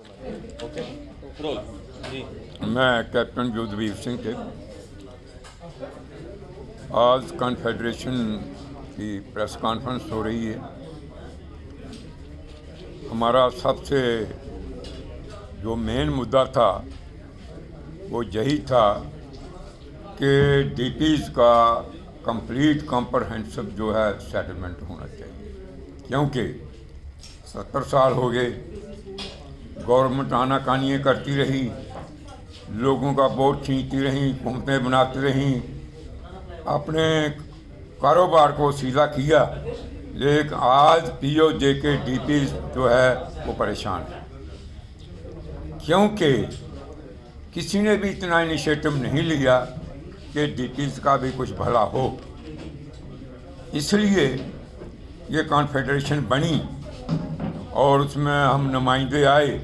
Okay role जी। मैं captain Yudhvir Singh थे। आज कॉन्फेडरेशन की प्रेस कॉन्फ्रेंस हो रही है। हमारा सबसे जो मेन मुद्दा था वो यही था कि डीपीज़ का कंप्लीट कॉम्प्रहेंसिव जो है सेटलमेंट होना चाहिए, क्योंकि 70 साल हो गए गवर्नमेंट आनाकानियाँ करती रही, लोगों का वोट खींचती रहीं, हुकूमतें बनाती रहीं, अपने कारोबार को सीधा किया, लेकिन आज पीओजे के डीपी जो है वो परेशान है, क्योंकि किसी ने भी इतना इनिशिएटिव नहीं लिया कि डीपीज़ का भी कुछ भला हो। इसलिए ये कॉन्फेडरेशन बनी और उसमें हम नुमाइंदे आए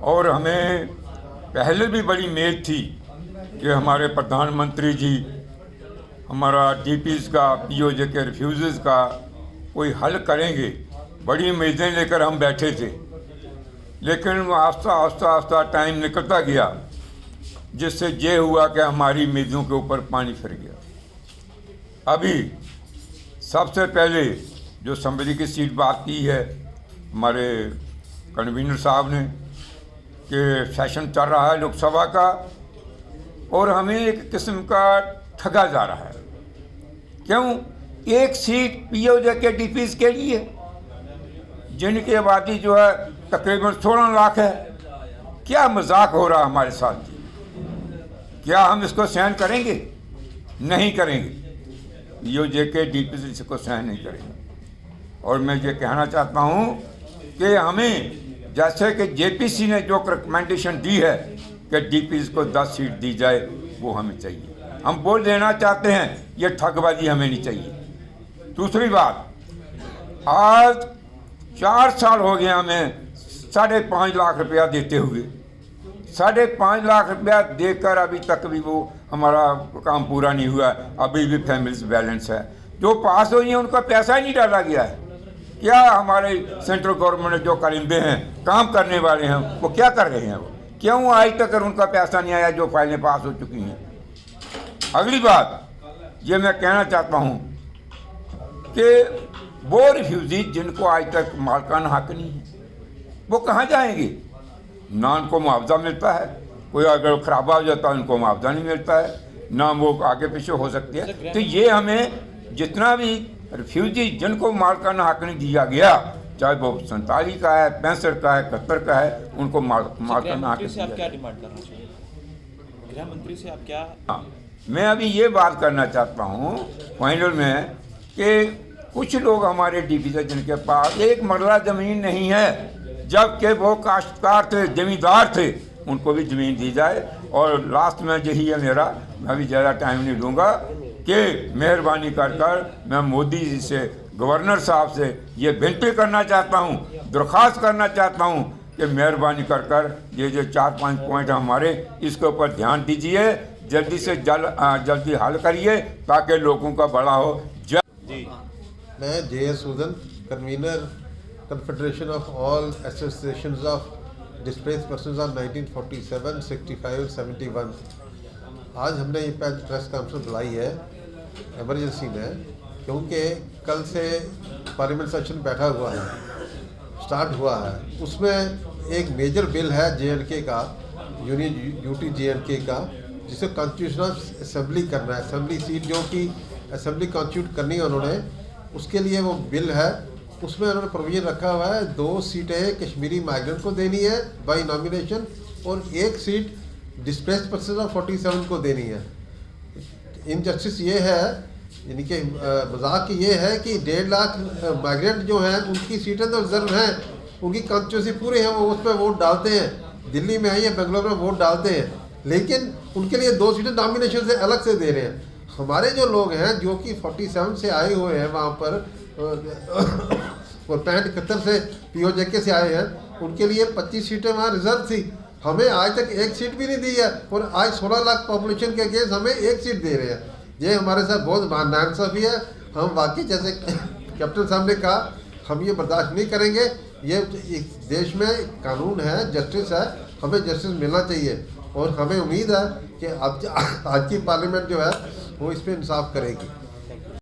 और हमें पहले भी बड़ी उम्मीद थी कि हमारे प्रधानमंत्री जी हमारा डीपीज़ का, पीओजे के रिफ्यूज़ का कोई हल करेंगे। बड़ी उम्मीदें लेकर हम बैठे थे, लेकिन आस्ता आस्ता आस्ता टाइम निकलता गया, जिससे ये हुआ कि हमारी उम्मीदों के ऊपर पानी फिर गया। अभी सबसे पहले जो असम्बली की सीट बात की है हमारे कन्वीनर साहब ने कि सेशन चल रहा है लोकसभा का और हमें एक किस्म का ठगा जा रहा है। क्यों? एक सीट पीओजे के डीपीज़ के लिए, जिनकी आबादी जो है तकरीबन 16 लाख है। क्या मजाक हो रहा है हमारे साथ? क्या हम इसको सहन करेंगे? नहीं करेंगे। पीओजे के डीपीज़ इसको सहन नहीं करेंगे। और मैं ये कहना चाहता हूँ कि हमें जैसे कि जेपीसी ने जो रिकमेंडेशन दी है कि डीपीज़ को 10 सीट दी जाए, वो हमें चाहिए। हम बोल देना चाहते हैं, ये ठगबाजी हमें नहीं चाहिए। दूसरी बात, आज 4 साल हो गए हमें 5.5 लाख रुपया देते हुए। 5.5 लाख रुपया देकर अभी तक भी वो हमारा काम पूरा नहीं हुआ। अभी भी फैमिलीज बैलेंस है। जो पास हुई हैं उनका पैसा ही नहीं डाला गया है। क्या हमारे सेंट्रल गवर्नमेंट में जो कारिंदे हैं, काम करने वाले हैं, वो क्या कर रहे हैं? वो क्यों आज तक उनका पैसा नहीं आया जो फाइलें पास हो चुकी हैं? अगली बात ये मैं कहना चाहता हूँ कि वो रिफ्यूजी जिनको आज तक मालकान हक नहीं है, वो कहाँ जाएंगे? ना उनको मुआवजा मिलता है, कोई अगर खराबा हो जाता है उनको मुआवजा नहीं मिलता है, ना वो आगे पीछे हो सकते हैं। तो ये हमें जितना भी रिफ्यूजी जिनको मालकान हक नहीं दिया गया, चाहे वो 47 का है, 65 का है, 71 का है, उनको मालकान हक से आप क्या डिमांड करना चाहिए? गृह मंत्री से आप क्या? हाँ, मैं अभी ये बात करना चाहता हूँ फाइनल में कि कुछ लोग हमारे डीपीज़ जिनके पास एक मरला ज़मीन नहीं है, जबकि वो काश्तकार थे, ज़मींदार थे, उनको भी ज़मीन दी जाए। और लास्ट में यही है मेरा, मैं भी ज़्यादा टाइम नहीं लूँगा, कि मेहरबानी कर मैं मोदी जी से, गवर्नर साहब से ये विनती करना चाहता हूँ, दरख्वास्त करना चाहता हूँ कि मेहरबानी कर ये जो 4-5 पॉइंट हमारे, इसके ऊपर ध्यान दीजिए, जल्दी से जल्दी हल करिए ताकि लोगों का बड़ा हो। जी, मैं JS Sudan, convener confederation of all associations of displaced persons of 1947, 65 और 71। आज हमने ये प्रेस कॉन्फ्रेंस बुलाई है इमरजेंसी में, क्योंकि कल से पार्लियामेंट सेशन बैठा हुआ है, स्टार्ट हुआ है। उसमें एक मेजर बिल है JNK का, यूनियन यूटी JNK का, जिसे कॉन्स्टिट्यूशनल असेंबली करना है, असेंबली सीट जो कि असेंबली कॉन्स्टिट्यूट करनी है उन्होंने, उसके लिए वो बिल है। उसमें उन्होंने प्रोविजन रखा हुआ है 2 सीटें कश्मीरी माइग्रेंट को देनी है बाई नॉमिनेशन और 1 सीट डिस्प्लेस्ड पर्सन ऑफ 47 को देनी है। इनजस्टिस ये है, यानी कि मजाक ये है कि 1.5 लाख माइग्रेंट जो हैं उनकी सीटें तो रिजर्व हैं, उनकी कॉन्स्टिट्यूंसी पूरे हैं, वो उस पर वोट डालते हैं, दिल्ली में है या बेंगलोर में वोट डालते हैं, लेकिन उनके लिए 2 सीटें नॉमिनेशन से अलग से दे रहे हैं। हमारे जो लोग हैं जो कि 47 से आए हुए हैं वहाँ पर और 65-71 से पीओजे से आए हैं, उनके लिए 25 सीटें वहाँ रिजर्व थी। हमें आज तक 1 सीट भी नहीं दी है और आज 16 लाख पॉपुलेशन के अगेंस्ट हमें 1 सीट दे रहे हैं। ये हमारे साथ बहुत नाइंसाफ़ी है। हम वाकई जैसे कैप्टन साहब ने कहा, हम ये बर्दाश्त नहीं करेंगे। ये इस देश में कानून है, जस्टिस है, हमें जस्टिस मिलना चाहिए और हमें उम्मीद है कि अब आज की पार्लियामेंट जो है वो इस पर इंसाफ करेगी।